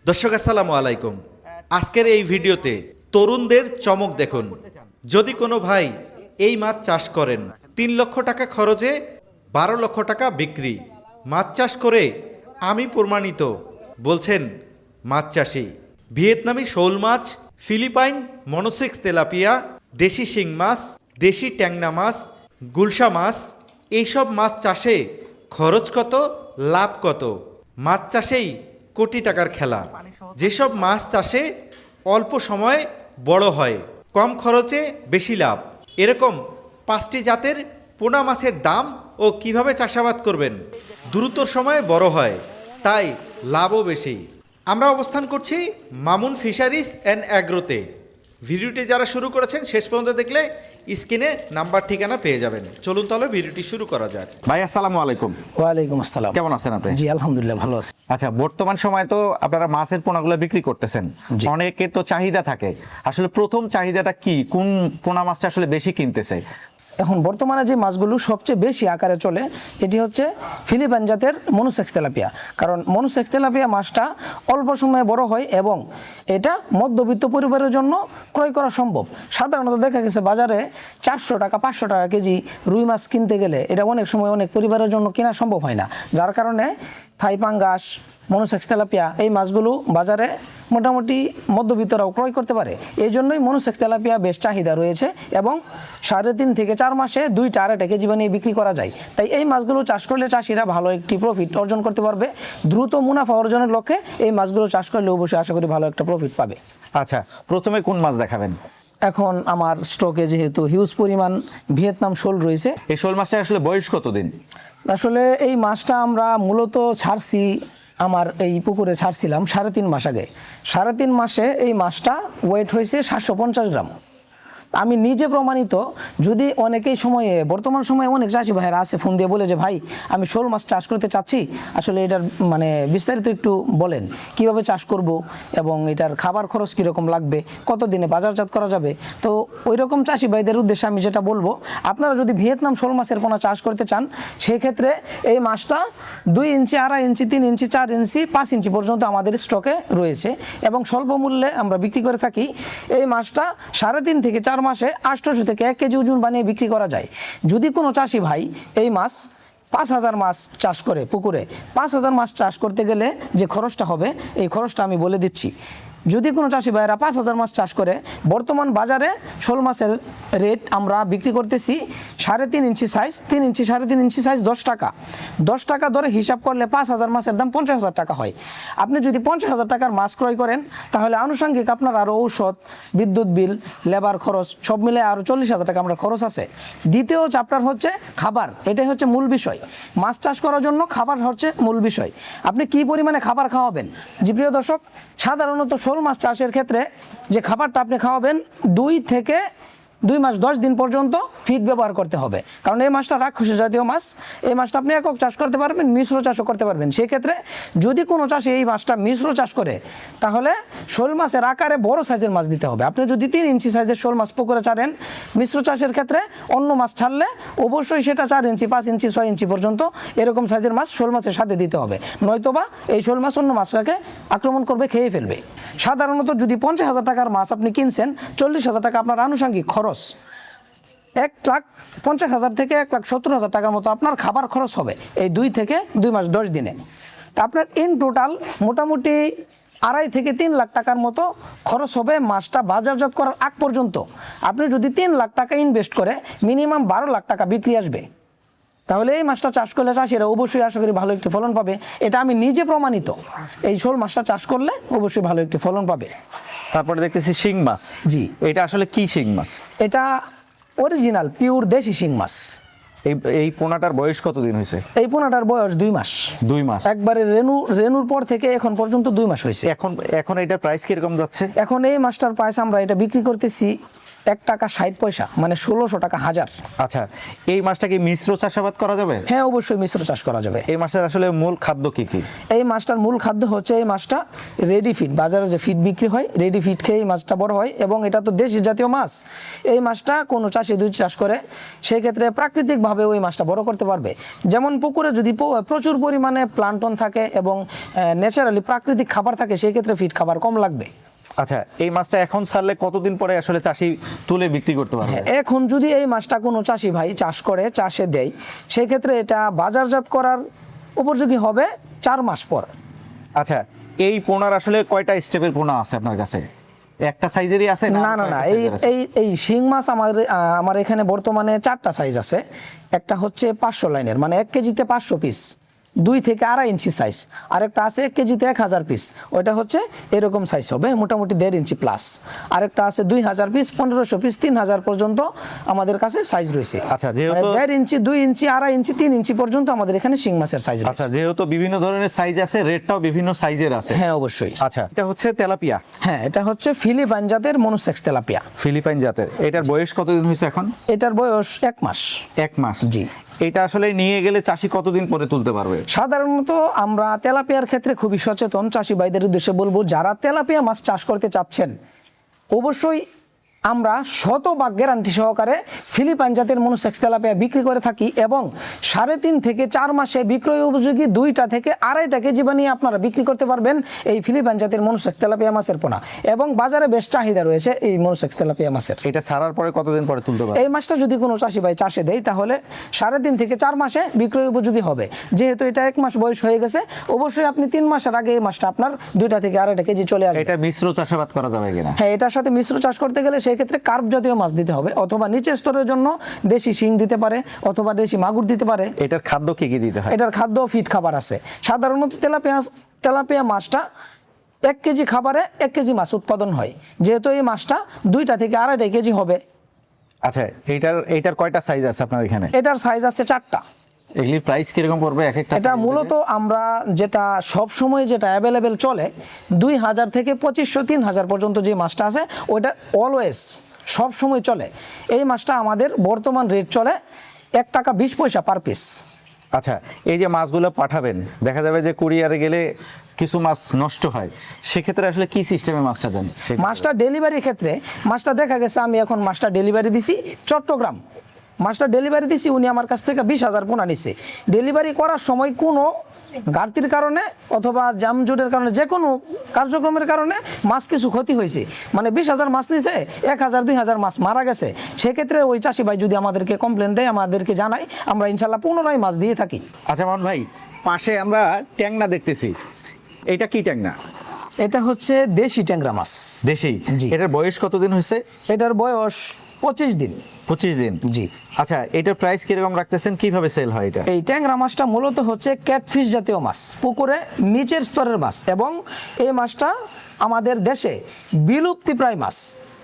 দর্শক আসসালামু আলাইকুম। আজকের এই ভিডিওতে তরুণদের চমক দেখুন। যদি কোনো ভাই এই মাছ চাষ করেন, 3 লক্ষ টাকা খরচে 12 লক্ষ টাকা বিক্রি। মাছ চাষ করে আমি প্রমাণিত বলছেন মাছ চাষি। ভিয়েতনামি শোল মাছ, ফিলিপাইন মনোসেক্স তেলাপিয়া, দেশি শিং মাছ, দেশি ট্যাংনা মাছ, গুলশা মাছ, এইসব মাছ চাষে খরচ কত, লাভ কত? মাছ চাষেই কোটি টাকার খেলা। যেসব মাছ চাষে অল্প সময়ে বড় হয়, কম খরচে বেশি লাভ, এরকম 5টি জাতের পোনা মাছের দাম ও কিভাবে চাষাবাদ করবেন দ্রুত সময়ে বড় হয়, তাই লাভও বেশি। আমরা অবস্থান করছি মামুন ফিশারিজ অ্যান্ড অ্যাগ্রোতে। ভিডিওটি যারা শুরু করেছেন শেষ পর্যন্ত দেখলে স্ক্রিনে নাম্বার ঠিকানা পেয়ে যাবেন। চলুন তাহলে ভিডিওটি শুরু করা যাক। ভাই আসসালামু আলাইকুম। ওয়ালাইকুম আসসালাম। কেমন আছেন আপনি? জি আলহামদুলিল্লাহ ভালো আছি। আচ্ছা, বর্তমান সময় তো আপনারা মাছের পোনাগুলো বিক্রি করতেছেন, জি। অনেকের তো চাহিদা থাকে। আসলে প্রথম চাহিদাটা কি, কোন পোনা মাছটা আসলে বেশি কিনতেছে? এখন বর্তমানে যে মাছগুলো সবচেয়ে বেশি আকারে চলে এটি হচ্ছে ফিলিপাইন জাতের মনোসেক্স তেলাপিয়া। কারণ মনোসেক্স তেলাপিয়া মাছটা অল্প সময়ে বড় হয় এবং এটা মধ্যবিত্ত পরিবারের জন্য ক্রয় করা সম্ভব। সাধারণত দেখা গেছে বাজারে 400 টাকা 500 টাকা কেজি রুই মাছ কিনতে গেলে এটা অনেক সময় অনেক পরিবারের জন্য কেনা সম্ভব হয় না, যার কারণে থাই পাঙ্গাস, মনোসেক্স তেলাপিয়া এই মাছগুলো বাজারে মোটামুটি মধ্যবিত্তরাও ক্রয় করতে পারে। এই জন্যই মনোসেক্স তেলাপিয়া বেশ চাহিদা রয়েছে এবং 3.5 থেকে 4 মাসে 2-2.5 কেজি বানিয়ে বিক্রি করা যায়। তাই এই মাছগুলো চাষ করলে চাষিরা ভালো একটি প্রফিট অর্জন করতে পারবে। দ্রুত মুনাফা অর্জনের লক্ষ্যে এই মাছগুলো চাষ করলে অবশ্যই আশা করি ভালো একটা প্রফিট পাবে। আচ্ছা, প্রথমে কোন মাছ দেখাবেন? এখন আমার স্টকে যেহেতু হিউজ পরিমাণ ভিয়েতনাম শোল রয়েছে। এই শোল মাছটা আসলে বয়স কতদিন? আসলে এই মাছটা আমরা মূলত ছাড়ছি, আমার এই পুকুরে ছাড়ছিলাম 3.5 মাস আগে। 3.5 মাসে এই মাছটা ওয়েট হয়েছে 750 গ্রাম। আমি নিজে প্রমাণিত। যদি অনেকেই সময়ে বর্তমান সময়ে অনেক চাষি ভাইয়েরা আছে ফোন দিয়ে বলে যে ভাই আমি শোল মাছ চাষ করতে চাচ্ছি, আসলে এটার মানে বিস্তারিত একটু বলেন, কিভাবে চাষ করব এবং এটার খাবার খরচ কীরকম লাগবে, কত দিনে বাজারজাত করা যাবে। তো ওই রকম চাষি ভাইদের উদ্দেশ্যে আমি যেটা বলবো, আপনারা যদি ভিয়েতনাম শোল মাছের পোনা চাষ করতে চান সেই ক্ষেত্রে এই মাছটা 2 ইঞ্চি, 2.5 ইঞ্চি, 3 ইঞ্চি, 4 ইঞ্চি, 5 ইঞ্চি পর্যন্ত আমাদের স্টকে রয়েছে এবং স্বল্প মূল্যে আমরা বিক্রি করে থাকি। এই মাছটা 3.5 থেকে 4 মাসে 800 থেকে 1 কেজি ওজন বানিয়ে বিক্রি করা যায়। যদি কোনো চাষি ভাই এই মাছ 5000 মাছ চাষ করে পুকুরে, 5000 মাছ চাষ করতে গেলে যে খরচটা হবে এই খরচটা আমি বলে দিচ্ছি। যদি কোনো চাষি ভাইয়েরা 5000 মাছ চাষ করে, বর্তমান বাজারে শোল মাছের রেট আমরা বিক্রি করতেছি 3.5 ইঞ্চি সাইজ, 3 ইঞ্চি 3.5 ইঞ্চি সাইজ 10 টাকা। 10 টাকা ধরে হিসাব করলে 5000 মাছের দাম 50,000 টাকা হয়। আপনি যদি 50,000 টাকার মাছ ক্রয় করেন তাহলে আনুষঙ্গিক আপনার আরও ঔষধ, বিদ্যুৎ বিল, লেবার খরচ সব মিলে আরও 40,000 টাকা আপনার খরচ আছে। দ্বিতীয় চ্যাপ্টার হচ্ছে খাবার, এটাই হচ্ছে মূল বিষয়। মাছ চাষ করার জন্য খাবার হচ্ছে মূল বিষয়। আপনি কি পরিমাণে খাবার খাওয়াবেন? জি প্রিয় দর্শক, সাধারণত শোল মাছ চাষের ক্ষেত্রে যে খাবারটা আপনি খাওয়াবেন 2 থেকে 2 মাস 10 দিন পর্যন্ত ফিড ব্যবহার করতে হবে। কারণ এই মাছটা রাক্ষসী জাতীয় মাছ। এই মাছটা আপনি একক চাষ করতে পারবেন, মিশ্র চাষও করতে পারবেন। সেক্ষেত্রে যদি কোনো চাষি এই মাছটা মিশ্র চাষ করে তাহলে শোল মাছের আকারে বড় সাইজের মাছ দিতে হবে। আপনি যদি 3 ইঞ্চি সাইজের শোল মাছ পুকুরে ছাড়েন, মিশ্র চাষের ক্ষেত্রে অন্য মাছ ছাড়লে অবশ্যই সেটা 4 ইঞ্চি, 5 ইঞ্চি, 6 ইঞ্চি পর্যন্ত এরকম সাইজের মাছ শোল মাছের সাথে দিতে হবে, নয়তোবা এই শোল মাছ অন্য মাছটাকে আক্রমণ করবে, খেয়ে ফেলবে। সাধারণত যদি 50,000 টাকার মাছ আপনি কিনছেন, 40,000 টাকা আপনার আনুষঙ্গিক খরচ। 1,50,000 থেকে 1,70,000 টাকার মতো আপনার খাবার খরচ হবে এই 2 থেকে 2 মাস 10 দিনে। তা আপনার ইন টোটাল মোটামুটি 2.5 থেকে 3 লাখ টাকার মতো খরচ হবে মাছটা বাজারজাত করার আগ পর্যন্ত। আপনি যদি 3 লাখ টাকা ইনভেস্ট করে মিনিমাম 12 লাখ টাকা বিক্রি আসবে। তাহলে এই মাছটা চাষ করলে চাষিরা অবশ্যই আশা করি ভালো একটি ফলন পাবে। এটা আমি নিজে প্রমাণিত। এই শোল মাছটা চাষ করলে অবশ্যই ভালো একটি ফলন পাবে। তারপরে দেখতেছি শিং মাছ। জি, এটা আসলে কি শিং মাছ? এটা অরিজিনাল পিওর দেশি শিং মাছ। এই পোনাটার বয়স কতদিন হয়েছে? এই পোনাটার বয়স 2 মাস। 2 মাস। একবারে রেনুর পর থেকে এখন পর্যন্ত 2 মাস হয়েছে। এখন এটার প্রাইস কিরকম যাচ্ছে? এখন এই মাছটার প্রাইস আমরা এটা বিক্রি করতেছি 1 টাকা 60 পয়সা, মানে 1600 টাকা হাজার। আচ্ছা, এই মাছটা কি মিশ্র চাষাবাদ করা যাবে? হ্যাঁ, অবশ্যই মিশ্র চাষ করা যাবে। এই মাছটার আসলে মূল খাদ্য কি কি? এই মাছটার মূল খাদ্য হচ্ছে এই মাছটা রেডি ফিড, বাজারে যে ফিড বিক্রি হয় রেডি ফিড খেয়ে এই মাছটা বড় হয়, এবং এটা তো দেশি জাতীয় মাছ। এই মাছটা কোনো চাষি দুই চাষ করে সেই ক্ষেত্রে প্রাকৃতিকভাবে ওই মাছটা বড় করতে পারবে। যেমন পুকুরে যদি প্রচুর পরিমাণে প্লান্টন থাকে এবং ন্যাচারালি প্রাকৃতিক খাবার থাকে, সেই ক্ষেত্রে ফিড খাবার কম লাগবে। আচ্ছা, এই মাছটা এখন ছাড়লে কতদিন পরে আসলে চাষি তুলে বিক্রি করতে পারবে? এখন যদি এই মাছটা কোনো চাষি ভাই চাষ করে, চাষে দেয়, সেই ক্ষেত্রে এটা বাজারজাত করার উপযোগী হবে 4 মাস পর। আচ্ছা, এই পোনার আসলে কয়টা স্টেপের পোনা আছে আপনার কাছে? একটা সাইজেরই আছে? না না না, এই শিং মাছ আমার এখানে বর্তমানে 4টা সাইজ আছে। একটা হচ্ছে 500 লাইনের, মানে 1 কেজিতে 500 পিস, 2 থেকে 2.5 ইঞ্চি সাইজ। আরেকটা আছে 1 কেজিতে 1000 পিস, ওইটা হচ্ছে এরকম সাইজ হবে, মোটামুটি 1.5 ইঞ্চি প্লাস। আরেকটা আছে 2000 পিস, 1500 পিস, 3000 পর্যন্ত আমাদের কাছে সাইজ রয়েছে। আচ্ছা, যেহেতু 1.5 ইঞ্চি, 2 ইঞ্চি, 2.5 ইঞ্চি, 3 ইঞ্চি পর্যন্ত আমাদের এখানে শিং মাছের সাইজ রয়েছে। আচ্ছা, যেহেতু বিভিন্ন ধরনের সাইজ আছে, রেটটাও বিভিন্ন সাইজের আছে। হ্যাঁ, অবশ্যই। আচ্ছা, এটা হচ্ছে তেলাপিয়া। হ্যাঁ, এটা হচ্ছে ফিলিপাইন জাতের মনোসেক্স তেলাপিয়া। ফিলিপাইন জাতের। এটার বয়স কতদিন হয়েছে এখন? এটার বয়স 1 মাস। 1 মাস। জি। এটা আসলে নিয়ে গেলে চাষি কতদিন পরে তুলতে পারবে? সাধারণত আমরা তেলাপিয়ার ক্ষেত্রে খুবই সচেতন। চাষি ভাইদের উদ্দেশ্যে বলবো, যারা তেলাপিয়া মাছ চাষ করতে চাচ্ছেন, অবশ্যই আমরা 100% গ্যারান্টি সহকারে ফিলিপাইন জাতের মনোসেক্স তেলাপিয়া বিক্রি করে থাকি, এবং 3.5 থেকে 4 মাসে বিক্রয় উপযোগী 2টা থেকে 2.5 কেজি বানিয়ে আপনারা বিক্রি করতে পারবেন এই ফিলিপাইন জাতের মনোসেক্স তেলাপিয়া মাছের পোনা। এবং বাজারে বেশ চাহিদা রয়েছে এই মনোসেক্স তেলাপিয়া মাছের। এটা ছাড়ার পরে কতদিন পরে তুলতে পারবে? এই মাছটা যদি কোনো চাষি ভাই চাষে দেয়, তাহলে 3.5 থেকে 4 মাসে বিক্রয় উপযোগী হবে। যেহেতু এটা 1 মাস বয়স হয়ে গেছে, অবশ্যই আপনি 3 মাসের আগে এই মাছটা আপনার 2টা থেকে 2.5 কেজি চলে আসবে। এটা মিশ্র চাষাবাদ করা যাবে কিনা? হ্যাঁ, এটার সাথে মিশ্র চাষ করতে গেলে সেই ক্ষেত্রে কার্প জাতীয় মাছ দিতে হবে, অথবা নিচের স্তরের জন্য দেশি শিং দিতে পারে, অথবা দেশি মাগুর দিতে পারে। এটার খাদ্য কি কি দিতে হয়? এটার খাদ্য ফিড খাবার আছে। সাধারণত তেলাপিয়া মাছটা 1 কেজি খাবারে 1 কেজি মাছ উৎপাদন হয়। যেহেতু এই মাছটা 2টা থেকে 2.5 কেজি হবে। আচ্ছা, এইটার কয়টা সাইজ আছে আপনার এখানে? এটার সাইজ আছে 4টা। এগুলি প্রাইস কিরকম পড়বে এক একটা? এটা মূলত আমরা যেটা সব সময় যেটা অ্যাভেলেবেল চলে, 2000 থেকে 2500, 3000 পর্যন্ত যে মাছটা আছে, ওইটা অলওয়েজ সব সময় চলে। এই মাছটা আমাদের বর্তমান রেট চলে 1 টাকা 20 পয়সা পার পিস। আচ্ছা, এই যে মাছগুলো পাঠাবেন, দেখা যাবে যে কুরিয়ারে গেলে কিছু মাছ নষ্ট হয়, সেক্ষেত্রে আসলে কি সিস্টেমে মাছটা দেন? মাছটা ডেলিভারির ক্ষেত্রে মাছটা দেখা গেছে আমি এখন মাছটা ডেলিভারি দিছি চট্টগ্রাম, মাছটা ডেলিভারি দিছি, উনি আমার কাছ থেকে 20,000 পোনা নিছে। ডেলিভারি করার সময় কোনো ঘাটতির কারণে অথবা জামজটের কারণে, যে কোনো কার্যক্রমের কারণে মাছ কিছু ক্ষতি হয়েছে, মানে 20,000 মাছ নিছে, 1,000, 2,000 মাছ মারা গেছে, সেক্ষেত্রে ওই চাষি ভাই যদি আমাদেরকে কমপ্লেন দেয়, আমাদেরকে জানাই, আমরা ইনশাল্লাহ পুনরায় মাছ দিয়ে থাকি। আচ্ছা মামুন ভাই, পাশে আমরা ট্যাংনা দেখতেছি, এটা কি ট্যাংনা? এটা হচ্ছে দেশি ট্যাংরা মাছ। দেশি? জি। এটার বয়স কতদিন হয়েছে? এটার বয়স 25 দিন। 25 দিন? জি। আচ্ছা, এটার প্রাইস কিরকম রাখতেছেন, কিভাবে সেল হয় এটা? এই ট্যাংরা মাছটা মূলত হচ্ছে ক্যাটফিশ জাতীয় মাছ, পুকুরে নিচের স্তরের মাছ, এবং এই মাছটা আমাদের দেশে বিলুপ্তি প্রায় মাছ।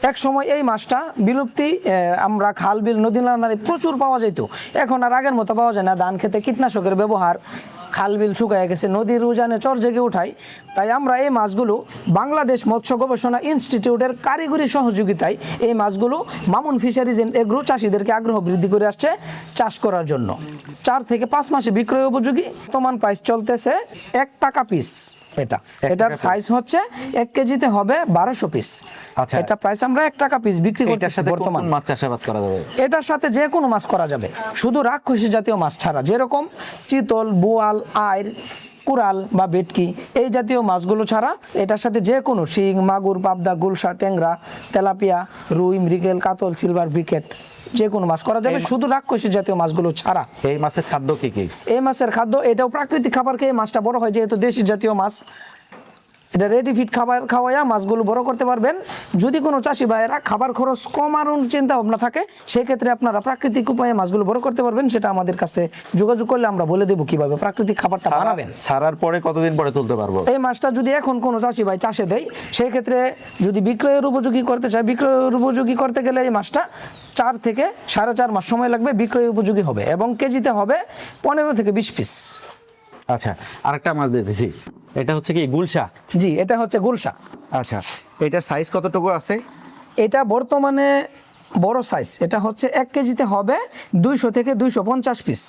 এক সময় এই মাছটা বিলুপ্তি, আমরা খাল বিল নদী নালায় প্রচুর পাওয়া যেত, এখন আর আগের মতো পাওয়া যায় না। ধান খেতে কীটনাশকের ব্যবহার, খাল বিল শুকায় গেছে, নদীর উজানে চর জেগে উঠায়। তাই আমরা এই মাছগুলো বাংলাদেশ মৎস্য গবেষণা ইনস্টিটিউটের কারিগরি সহযোগিতায় এই মাছগুলো মামুন ফিশারিজ এন্ড এগ্রো চাষিদেরকে আগ্রহ বৃদ্ধি করে আসছে চাষ করার জন্য। 4 থেকে 5 মাসে বিক্রয় উপযোগী। বর্তমান প্রাইস চলতেছে 1 টাকা পিস। এটার সাইজ হচ্ছে 1 কেজিতে হবে 1200 পিস। আচ্ছা, এটা প্রাইস আমরা 1 টাকা পিস বিক্রি করতেছি বর্তমান। মাছ চাষাবাদ করা যাবে? এটার সাথে যে কোনো মাছ করা যাবে, শুধু রাক্ষসী জাতীয় মাছ ছাড়া, যেরকম চিতল, বোয়াল, আইর, কুরাল বা বেটকি, এই জাতীয় মাছগুলো ছাড়া এটার সাথে যে কোনো শিং, মাগুর, পাবদা, গুলশা, ট্যাংরা, তেলাপিয়া, রুই, মৃগেল, কাতল, সিলভার, ব্রিকেট, যে কোনো মাছ করা যাবে, শুধু রাক্ষসী জাতীয় মাছগুলো ছাড়া। এই মাছের খাদ্য কি কি? এই মাছের খাদ্য, এটাও প্রাকৃতিক খাবার খেয়ে মাছটা বড় হয়, যেহেতু দেশি জাতীয় মাছ। এটা রেডি ফিড খাবার খাওয়াইয়া মাছগুলো বড় করতে পারবেন। যদি কোনো চাষি ভাইয়েরা খাবার খরচ কমানোর চিন্তা ভাবনা থাকে, সেক্ষেত্রে আপনারা প্রাকৃতিক উপায়ে মাছগুলো বড় করতে পারবেন। সেটা আমাদের কাছে যোগাযোগ করলে আমরা বলে দেবো কিভাবে প্রাকৃতিক খাবারটা বানাবেন। সারার পরে কতদিন পরে তুলতে পারবো? এই মাছটা যদি এখন কোনো চাষি ভাই চাষে দেয়, সেই ক্ষেত্রে যদি বিক্রয়ের উপযোগী করতে চায়, বিক্রয়ের উপযোগী করতে গেলে এই মাছটা 4 থেকে 4.5 মাস সময় লাগবে, বিক্রয় উপযোগী হবে, এবং কেজিতে হবে 15 থেকে 20 পিস। আচ্ছা, আরেকটা মাছ দিতেছি, এটা হচ্ছে কি গুলশা? জি, এটা হচ্ছে গুলশা। আচ্ছা, এটার সাইজ কতটুকু আছে? এটা বর্তমানে বড় সাইজ, এটা হচ্ছে 1 কেজিতে হবে 200 থেকে 250 পিস।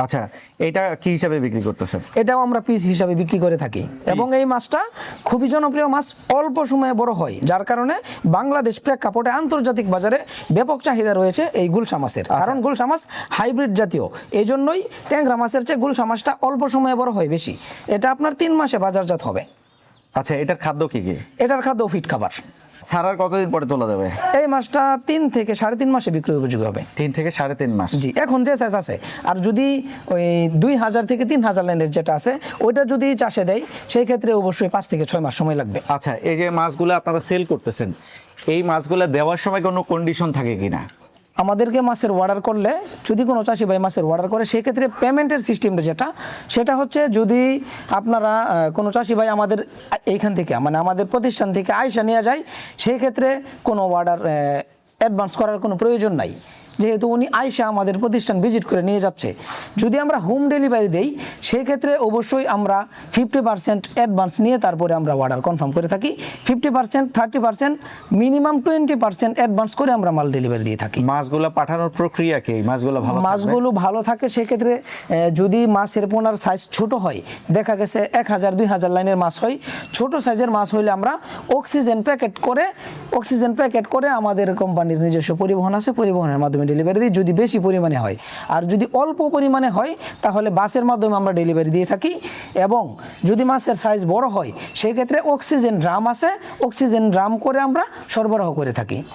আচ্ছা, এটা কি হিসাবে বিক্রি করতেছেন? এটাও আমরা পিস হিসাবে বিক্রি করে থাকি এবং এই মাছটা খুবই জনপ্রিয় মাছ, অল্প সময়ে বড় হয়, যার কারণে বাংলাদেশ প্রেক্ষাপটে আন্তর্জাতিক বাজারে ব্যাপক চাহিদা রয়েছে এই গুলশা মাছের। কারণ গুলশা মাছ হাইব্রিড জাতীয়, এই জন্যই ট্যাংরা মাছের চেয়ে গুলশা মাছটা অল্প সময়ে বড় হয় বেশি। এটা আপনার 3 মাসে বাজারজাত হবে। আচ্ছা, এটার খাদ্য কি কি? এটার খাদ্য ফিট খাবার। ছাড়ার কতদিন পরে তোলা যাবে? এই মাছটা 3 থেকে 3.5 মাসে বিক্রয় উপযোগী হবে। 3 থেকে 3.5 মাস। জি, এখন যে সাইজ আছে, আর যদি ওই 2000 থেকে 3000 লাইনের যেটা আছে ওইটা যদি চাষে দেয়, সেই ক্ষেত্রে অবশ্যই 5 থেকে 6 মাস সময় লাগবে। আচ্ছা, এই যে মাছগুলো আপনারা সেল করতেছেন, এই মাছগুলো দেওয়ার সময় কোনো কন্ডিশন থাকে কিনা? আমাদেরকে মাছের অর্ডার করলে, যদি কোনো চাষি ভাই মাছের অর্ডার করে, সেই ক্ষেত্রে পেমেন্টের সিস্টেমটা সেটা হচ্ছে, যদি আপনারা কোনো চাষি ভাই আমাদের এইখান থেকে মানে আমাদের প্রতিষ্ঠান থেকে আইসা নিয়ে যায়, সেই ক্ষেত্রে কোনো অর্ডার অ্যাডভান্স করার কোনো প্রয়োজন নাই, যেহেতু উনি আইসা আমাদের প্রতিষ্ঠান ভিজিট করে নিয়ে যাচ্ছে। যদি আমরা হোম ডেলিভারি দেই, সেই ক্ষেত্রে অবশ্যই আমরা 50% অ্যাডভান্স নিয়ে তারপরে আমরা অর্ডার কনফার্ম করে থাকি। 50%, 30%, মিনিমাম 20% অ্যাডভান্স করে আমরা মাল ডেলিভারি দিয়ে থাকি। মাছগুলো পাঠানোর প্রক্রিয়া কি? মাছগুলো ভালো থাকবে? মাছগুলো ভালো থাকে, সেক্ষেত্রে যদি মাছের পোনার সাইজ ছোট হয়, দেখা গেছে 1000-2000 লাইনের মাছ হয়, ছোট সাইজের মাছ হইলে আমরা অক্সিজেন প্যাকেট করে আমাদের কোম্পানির নিজস্ব পরিবহন আছে, পরিবহনের মাধ্যমে ডেলিভারি দিই যদি বেশি পরিমাণে হয়। আর যদি অল্প পরিমাণে হয়, তাহলে বাসের মাধ্যমে আমরা ডেলিভারি দিয়ে থাকি। এবং যদি মাছের সাইজ বড় হয়, সেই ক্ষেত্রে অক্সিজেন ড্রাম আছে, অক্সিজেন ড্রাম করে আমরা সরবরাহ করে থাকি।